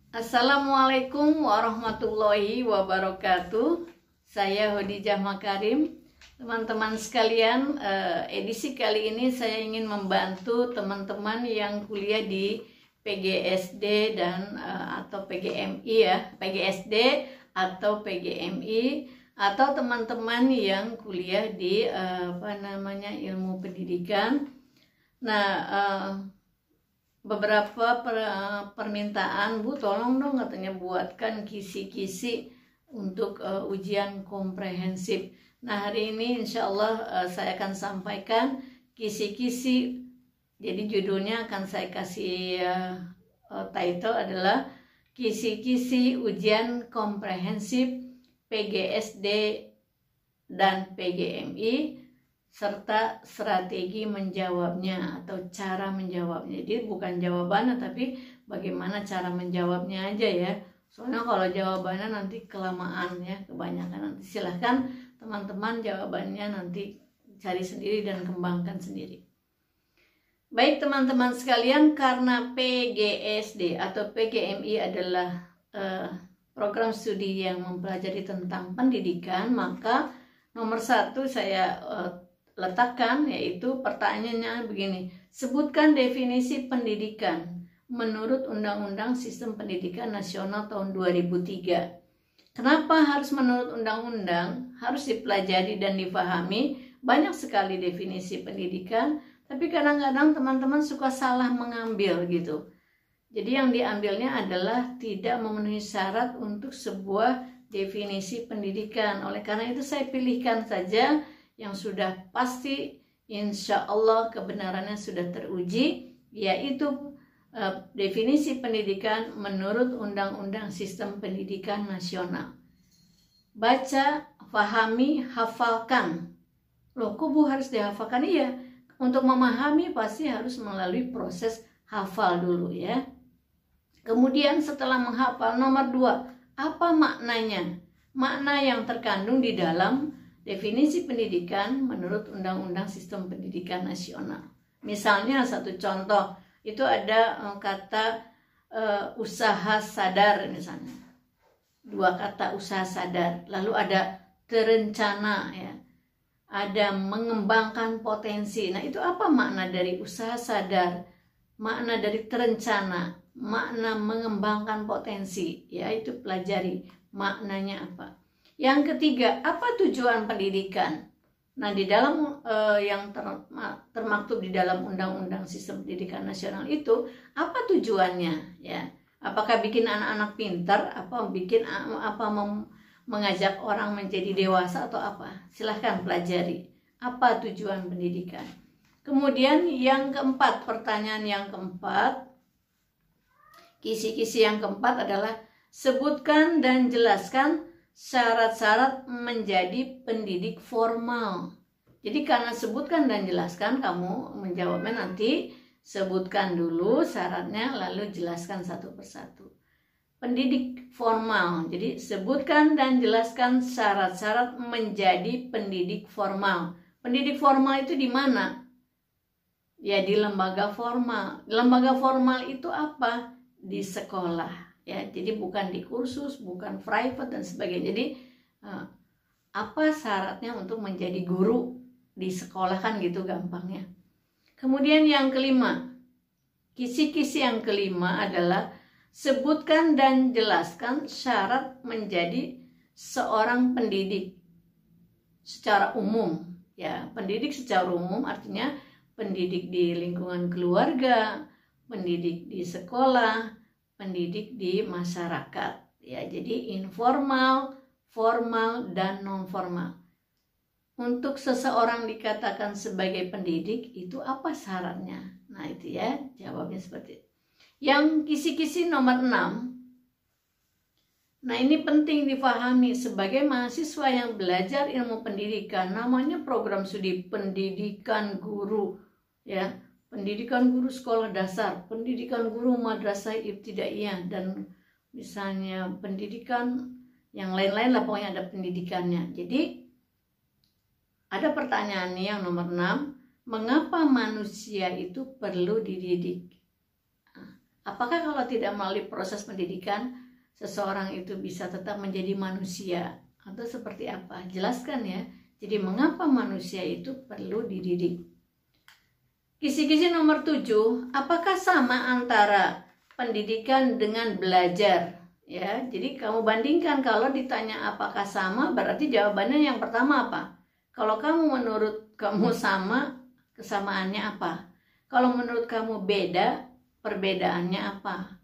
Assalamualaikum warahmatullahi wabarakatuh. Saya Hodijah Makarim. Teman-teman sekalian, edisi kali ini saya ingin membantu teman-teman yang kuliah di PGSD dan atau PGMI ya, PGSD atau PGMI, atau teman-teman yang kuliah di ilmu pendidikan. Nah, beberapa permintaan, Bu, tolong dong katanya buatkan kisi-kisi untuk ujian komprehensif. Nah, hari ini insya Allah saya akan sampaikan kisi-kisi. Jadi judulnya akan saya kasih title adalah kisi-kisi ujian komprehensif PGSD dan PGMI serta strategi menjawabnya atau cara menjawabnya. Jadi bukan jawabannya tapi bagaimana cara menjawabnya aja ya. Soalnya kalau jawabannya nanti kelamaan ya, kebanyakan. Nanti silahkan teman-teman jawabannya nanti cari sendiri dan kembangkan sendiri. Baik teman-teman sekalian, karena PGSD atau PGMI adalah program studi yang mempelajari tentang pendidikan, maka nomor satu saya letakkan, yaitu pertanyaannya begini: sebutkan definisi pendidikan menurut Undang-Undang Sistem Pendidikan Nasional tahun 2003. Kenapa harus menurut undang-undang? Harus dipelajari dan dipahami. Banyak sekali definisi pendidikan, tapi kadang-kadang teman-teman suka salah mengambil gitu. Jadi yang diambilnya adalah tidak memenuhi syarat untuk sebuah definisi pendidikan. Oleh karena itu saya pilihkan saja yang sudah pasti, insya Allah kebenarannya sudah teruji, yaitu definisi pendidikan menurut Undang-Undang Sistem Pendidikan Nasional. Baca, pahami, hafalkan. Loh, kok Bu harus dihafalkan? Iya, untuk memahami pasti harus melalui proses hafal dulu ya. Kemudian setelah menghafal, nomor 2, apa maknanya? Makna yang terkandung di dalam definisi pendidikan menurut Undang-Undang Sistem Pendidikan Nasional. Misalnya satu contoh, itu ada kata usaha sadar misalnya. 2 kata usaha sadar. Lalu ada terencana ya. Ada mengembangkan potensi. Nah, itu apa makna dari usaha sadar? Makna dari terencana, makna mengembangkan potensi, ya itu pelajari maknanya apa. Yang ketiga, apa tujuan pendidikan? Nah, di dalam yang termaktub di dalam Undang-Undang Sistem Pendidikan Nasional itu, apa tujuannya? Ya, apakah bikin anak-anak pintar? Mengajak orang menjadi dewasa atau apa? Silahkan pelajari. Apa tujuan pendidikan? Kemudian yang keempat, pertanyaan yang keempat, kisi-kisi yang keempat adalah sebutkan dan jelaskan syarat-syarat menjadi pendidik formal. Jadi karena sebutkan dan jelaskan, kamu menjawabnya nanti sebutkan dulu syaratnya lalu jelaskan satu persatu. Pendidik formal, jadi sebutkan dan jelaskan syarat-syarat menjadi pendidik formal. Pendidik formal itu di mana? Ya di lembaga formal. Lembaga formal itu apa? Di sekolah. Ya, jadi bukan di kursus, bukan private dan sebagainya. Jadi apa syaratnya untuk menjadi guru di sekolah, kan gitu gampangnya. Kemudian yang kelima, kisi-kisi yang kelima adalah sebutkan dan jelaskan syarat menjadi seorang pendidik secara umum. Ya, pendidik secara umum artinya pendidik di lingkungan keluarga, pendidik di sekolah, pendidik di masyarakat. Ya, jadi informal, formal, dan non formal. Untuk seseorang dikatakan sebagai pendidik, itu apa syaratnya? Nah, itu ya, jawabnya seperti itu. Yang kisi-kisi nomor 6. Nah, ini penting dipahami sebagai mahasiswa yang belajar ilmu pendidikan, namanya program studi pendidikan guru, ya. Pendidikan guru sekolah dasar, pendidikan guru madrasah ibtidaiyah, dan misalnya pendidikan yang lain-lain lah, pokoknya ada pendidikannya. Jadi ada pertanyaan nih yang nomor 6, mengapa manusia itu perlu dididik? Apakah kalau tidak melalui proses pendidikan, seseorang itu bisa tetap menjadi manusia? Atau seperti apa? Jelaskan ya. Jadi mengapa manusia itu perlu dididik? Kisi-kisi nomor 7, apakah sama antara pendidikan dengan belajar? Ya, jadi kamu bandingkan. Kalau ditanya apakah sama, berarti jawabannya yang pertama apa? Kalau menurut kamu sama, kesamaannya apa? Kalau menurut kamu beda, perbedaannya apa?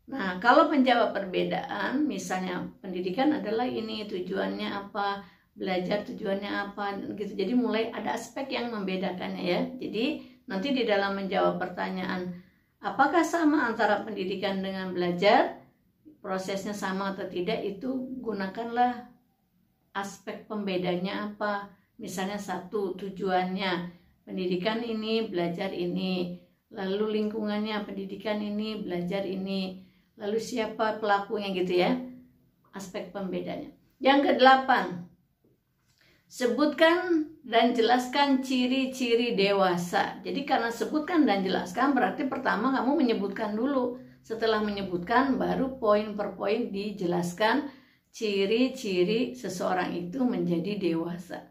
Nah, kalau menjawab perbedaan, misalnya pendidikan adalah ini, tujuannya apa, belajar tujuannya apa, gitu. Jadi mulai ada aspek yang membedakannya ya. Jadi nanti di dalam menjawab pertanyaan, apakah sama antara pendidikan dengan belajar, prosesnya sama atau tidak, itu gunakanlah aspek pembedanya apa. Misalnya satu, tujuannya pendidikan ini, belajar ini, lalu lingkungannya pendidikan ini, belajar ini, lalu siapa pelakunya gitu ya, aspek pembedanya. Yang ke-8, sebutkan dan jelaskan ciri-ciri dewasa. Jadi karena sebutkan dan jelaskan berarti pertama kamu menyebutkan dulu. Setelah menyebutkan baru poin per poin dijelaskan ciri-ciri seseorang itu menjadi dewasa.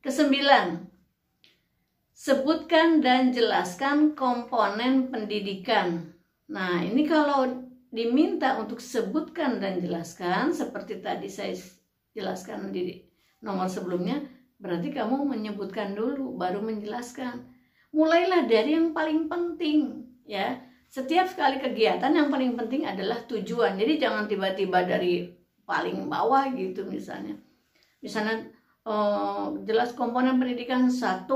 Ke-9, sebutkan dan jelaskan komponen pendidikan. Nah, ini kalau diminta untuk sebutkan dan jelaskan seperti tadi saya jelaskan di nomor sebelumnya, berarti kamu menyebutkan dulu baru menjelaskan. Mulailah dari yang paling penting ya. Setiap kali kegiatan yang paling penting adalah tujuan. Jadi jangan tiba-tiba dari paling bawah gitu misalnya. Misalnya jelas komponen pendidikan 1,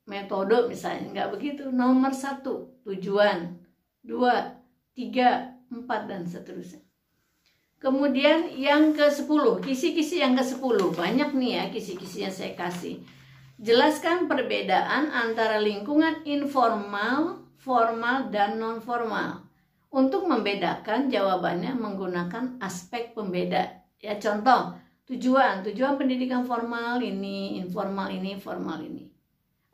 metode misalnya, enggak begitu. Nomor 1, tujuan, 2, 3, 4 dan seterusnya. Kemudian yang ke-10, kisi-kisi yang ke-10, banyak nih ya kisi-kisi yang saya kasih. Jelaskan perbedaan antara lingkungan informal, formal, dan non-formal. Untuk membedakan jawabannya menggunakan aspek pembeda. Ya, contoh, tujuan pendidikan formal ini, informal ini, formal ini.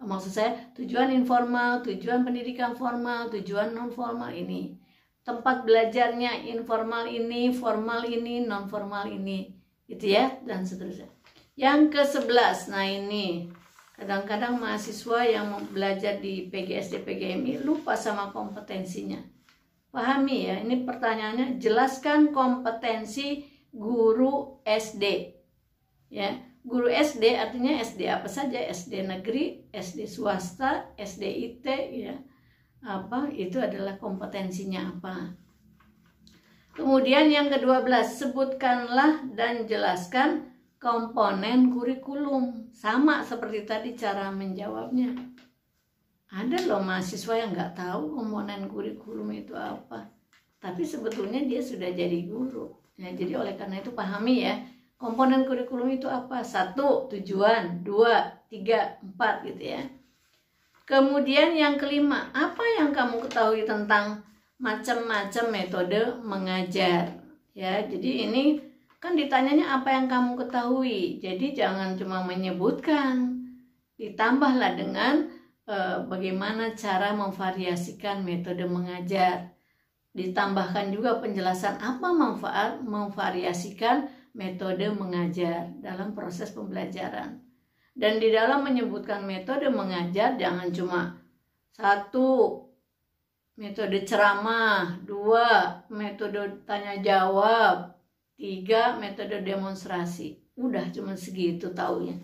Maksud saya, tujuan informal, tujuan pendidikan formal, tujuan non-formal ini. Tempat belajarnya informal ini, formal ini, non-formal ini, gitu ya, dan seterusnya. Yang ke-11, nah ini kadang-kadang mahasiswa yang belajar di PGSD PGMI lupa sama kompetensinya. Pahami ya, ini pertanyaannya, jelaskan kompetensi guru SD. Ya, guru SD artinya SD apa saja, SD negeri, SD swasta, SD IT ya. Apa itu adalah kompetensinya apa. Kemudian yang ke-12, sebutkanlah dan jelaskan komponen kurikulum. Sama seperti tadi cara menjawabnya. Ada loh mahasiswa yang nggak tahu komponen kurikulum itu apa, tapi sebetulnya dia sudah jadi guru ya. Jadi oleh karena itu pahami ya, komponen kurikulum itu apa. 1, tujuan, 2, 3, 4 gitu ya. Kemudian yang ke-5, apa yang kamu ketahui tentang macam-macam metode mengajar? Ya, jadi ini kan ditanyanya apa yang kamu ketahui. Jadi jangan cuma menyebutkan, ditambahlah dengan bagaimana cara memvariasikan metode mengajar. Ditambahkan juga penjelasan apa manfaat memvariasikan metode mengajar dalam proses pembelajaran. Dan di dalam menyebutkan metode mengajar jangan cuma 1, metode ceramah, 2, metode tanya jawab, 3, metode demonstrasi. Udah cuma segitu taunya.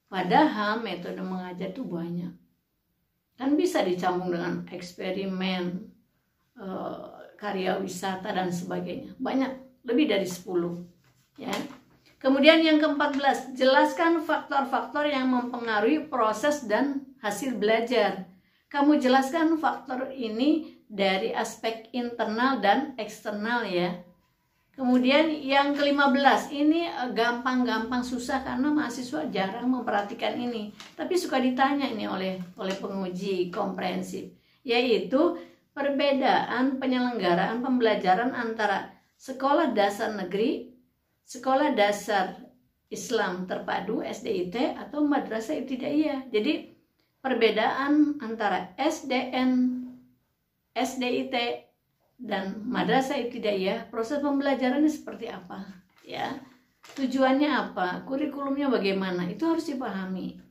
Padahal metode mengajar itu banyak. Kan bisa dicampur dengan eksperimen, karya wisata dan sebagainya. Banyak, lebih dari 10 ya. Kemudian yang ke-14, jelaskan faktor-faktor yang mempengaruhi proses dan hasil belajar. Kamu jelaskan faktor ini dari aspek internal dan eksternal ya. Kemudian yang ke-15, ini gampang-gampang susah karena mahasiswa jarang memperhatikan ini. Tapi suka ditanya ini oleh penguji komprehensif, yaitu perbedaan penyelenggaraan pembelajaran antara sekolah dasar negeri, sekolah dasar Islam terpadu SDIT atau madrasah ibtidaiyah. Jadi perbedaan antara SDN, SDIT, dan madrasah ibtidaiyah, proses pembelajarannya seperti apa, ya. Tujuannya apa, kurikulumnya bagaimana, itu harus dipahami.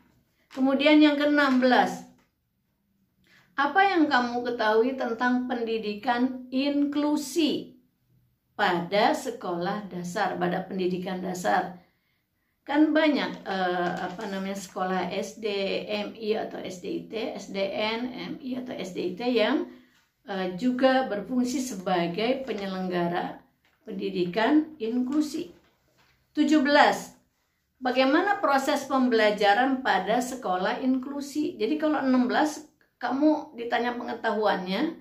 Kemudian yang ke-16, apa yang kamu ketahui tentang pendidikan inklusi pada sekolah dasar, pada pendidikan dasar? Kan banyak sekolah SD, MI atau SDIT, SDN, MI atau SDIT yang juga berfungsi sebagai penyelenggara pendidikan inklusi. 17. Bagaimana proses pembelajaran pada sekolah inklusi? Jadi kalau 16 kamu ditanya pengetahuannya,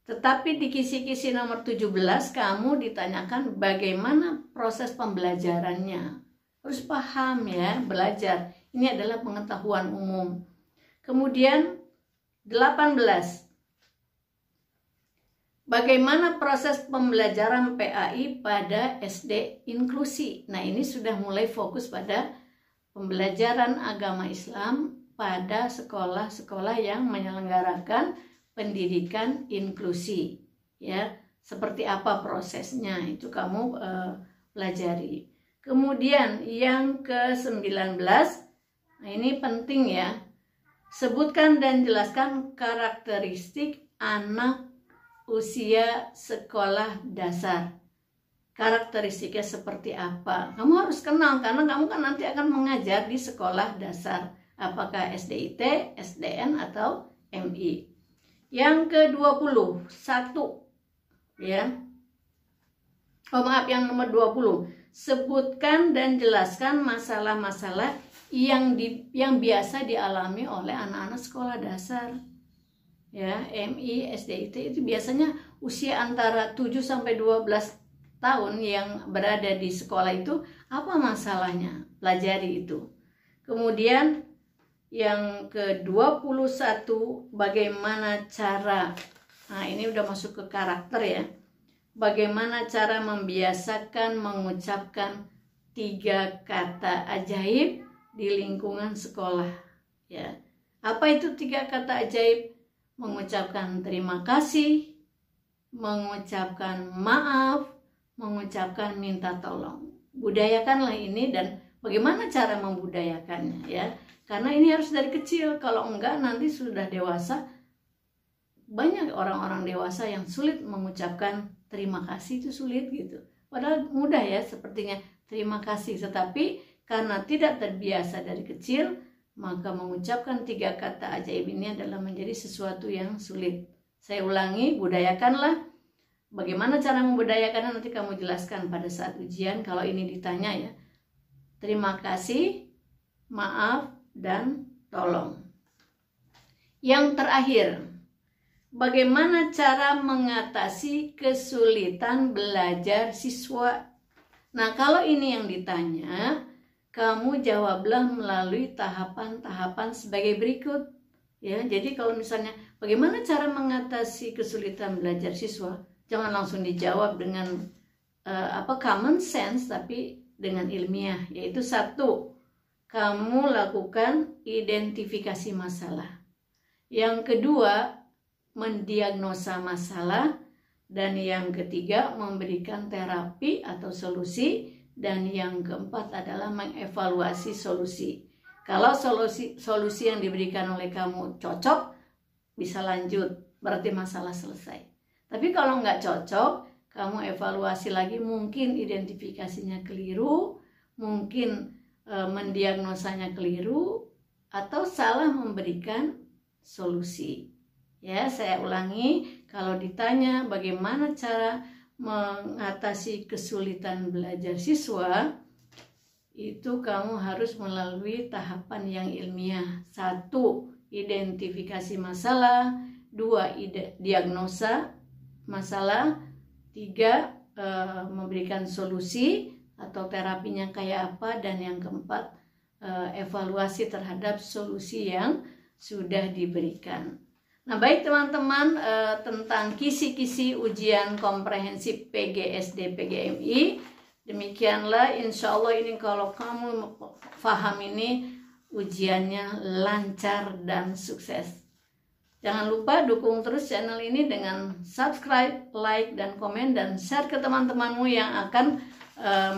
tetapi di kisi-kisi nomor 17 kamu ditanyakan bagaimana proses pembelajarannya. Harus paham ya, belajar. Ini adalah pengetahuan umum. Kemudian 18. Bagaimana proses pembelajaran PAI pada SD inklusi? Nah, ini sudah mulai fokus pada pembelajaran agama Islam pada sekolah-sekolah yang menyelenggarakan pendidikan inklusi. Ya, seperti apa prosesnya itu kamu pelajari. Kemudian yang ke-19, nah ini penting ya. Sebutkan dan jelaskan karakteristik anak usia sekolah dasar. Karakteristiknya seperti apa? Kamu harus kenal karena kamu kan nanti akan mengajar di sekolah dasar. Apakah SDIT, SDN atau MI. Yang ke-20, ya. Yang nomor 20. Sebutkan dan jelaskan masalah-masalah yang biasa dialami oleh anak-anak sekolah dasar. Ya, MI, SDIT itu biasanya usia antara 7 sampai 12 tahun yang berada di sekolah itu, apa masalahnya? Pelajari itu. Kemudian yang ke-21, bagaimana cara, nah ini udah masuk ke karakter ya. Bagaimana cara membiasakan mengucapkan 3 kata ajaib di lingkungan sekolah, ya. Apa itu 3 kata ajaib? Mengucapkan terima kasih, mengucapkan maaf, mengucapkan minta tolong. Budayakanlah ini, dan bagaimana cara membudayakannya ya. Karena ini harus dari kecil, kalau enggak nanti sudah dewasa. Banyak orang-orang dewasa yang sulit mengucapkan terima kasih, itu sulit gitu. Padahal mudah ya sepertinya terima kasih, tetapi karena tidak terbiasa dari kecil, maka mengucapkan 3 kata ajaib ini adalah menjadi sesuatu yang sulit. Saya ulangi, budayakanlah. Bagaimana cara membudayakannya nanti kamu jelaskan pada saat ujian kalau ini ditanya ya. Terima kasih, maaf, dan tolong. Yang terakhir, bagaimana cara mengatasi kesulitan belajar siswa? Nah, kalau ini yang ditanya, kamu jawablah melalui tahapan-tahapan sebagai berikut. Ya, jadi kalau misalnya bagaimana cara mengatasi kesulitan belajar siswa, jangan langsung dijawab dengan common sense, tapi dengan ilmiah. Yaitu 1, kamu lakukan identifikasi masalah. Yang kedua, mendiagnosa masalah. Dan yang ketiga, memberikan terapi atau solusi. Dan yang keempat adalah mengevaluasi solusi. Kalau solusi yang diberikan oleh kamu cocok, bisa lanjut, berarti masalah selesai. Tapi kalau nggak cocok, kamu evaluasi lagi, mungkin identifikasinya keliru, mungkin mendiagnosanya keliru, atau salah memberikan solusi. Ya, saya ulangi, kalau ditanya bagaimana cara mengatasi kesulitan belajar siswa, itu kamu harus melalui tahapan yang ilmiah. 1, identifikasi masalah. 2, diagnosa masalah. 3, memberikan solusi atau terapinya kayak apa. Dan yang keempat, evaluasi terhadap solusi yang sudah diberikan. Nah, baik teman-teman, tentang kisi-kisi ujian komprehensif PGSD PGMI, demikianlah. Insya Allah ini kalau kamu paham ini, ujiannya lancar dan sukses. Jangan lupa dukung terus channel ini dengan subscribe, like, dan komen, dan share ke teman-temanmu yang akan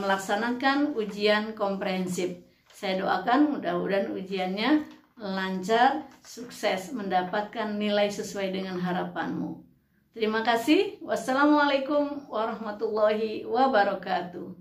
melaksanakan ujian komprehensif. Saya doakan mudah-mudahan ujiannya lancar, sukses, mendapatkan nilai sesuai dengan harapanmu. Terima kasih. Wassalamualaikum warahmatullahi wabarakatuh.